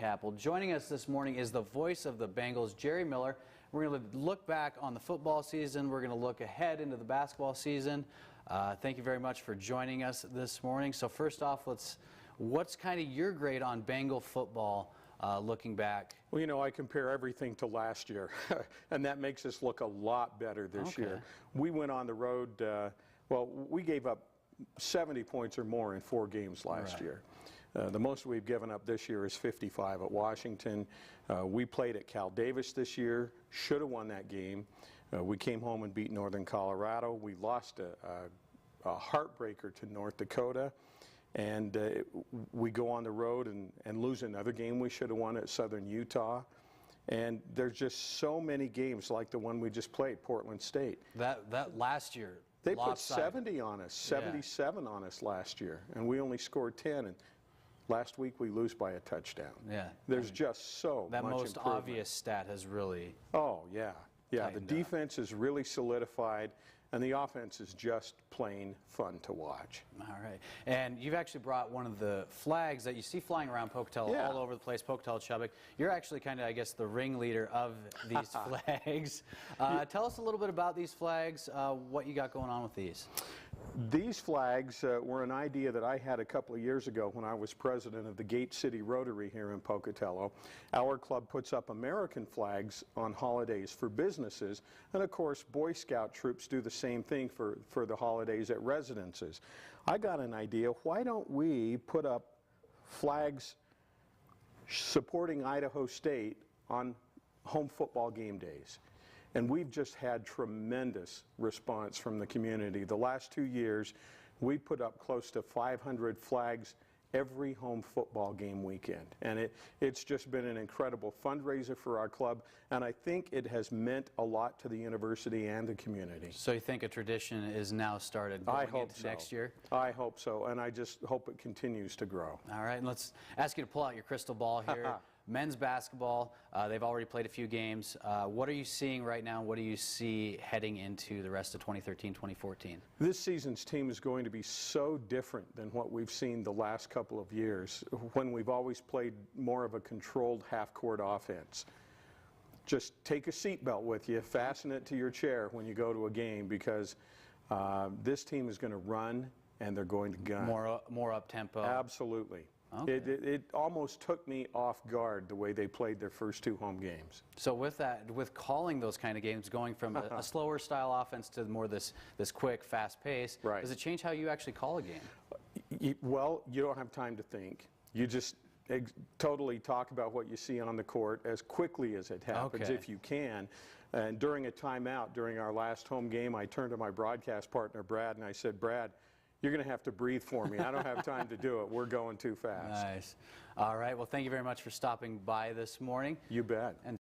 nightcap. Well, joining us this morning is the voice of the Bengals, Jerry Miller. We're going to look back on the football season. We're going to look ahead into the basketball season. Thank you very much for joining us this morning. So first off, what's kind of your grade on Bengal football looking back? Well, you know, I compare everything to last year, and that makes us look a lot better this year. We went on the road, well, we gave up 70 points or more in 4 games last year. The most we've given up this year is 55 at Washington. We played at Cal Davis this year, should have won that game. We came home and beat Northern Colorado. We lost a heartbreaker to North Dakota. And we go on the road and lose another game we should have won at Southern Utah. And there's just so many games like the one we just played, Portland State. That last year, they put 70 on us, 77 on us last year, and we only scored 10. And last week we lose by a touchdown. Yeah, there's just so much that most improvement. obvious stat has really. Oh yeah, yeah. The defense is really solidified. And the offense is just plain fun to watch. All right. And you've actually brought one of the flags that you see flying around Pocatello all over the place, Pocatello Chubbuck. You're actually kind of, I guess, the ringleader of these flags. Tell us a little bit about these flags, what you got going on with these. These flags were an idea that I had a couple of years ago when I was president of the Gate City Rotary here in Pocatello. Our club puts up American flags on holidays for businesses, and of course Boy Scout troops do the same thing for the holidays at residences. I got an idea, why don't we put up flags supporting Idaho State on home football game days? And we've just had tremendous response from the community. The last 2 years, we put up close to 500 flags every home football game weekend. And it's just been an incredible fundraiser for our club, and I think it has meant a lot to the university and the community. So you think a tradition is now started going into next year? I hope so, and I just hope it continues to grow. All right, and let's ask you to pull out your crystal ball here. Men's basketball, they've already played a few games. What are you seeing right now? What do you see heading into the rest of 2013-2014? This season's team is going to be so different than what we've seen the last couple of years, when we've always played more of a controlled half-court offense. Just take a seatbelt with you, fasten it to your chair when you go to a game, because this team is going to run and they're going to gun. More up-tempo? Absolutely. Okay. It almost took me off guard the way they played their first 2 home games. So with that, with calling those kind of games, going from a slower style offense to more this quick, fast pace, does it change how you actually call a game? Well, you don't have time to think. You just totally talk about what you see on the court as quickly as it happens, if you can. And during a timeout, during our last home game, I turned to my broadcast partner, Brad, and I said, Brad, you're going to have to breathe for me. I don't have time to do it. We're going too fast. Nice. All right. Well, thank you very much for stopping by this morning. You bet. And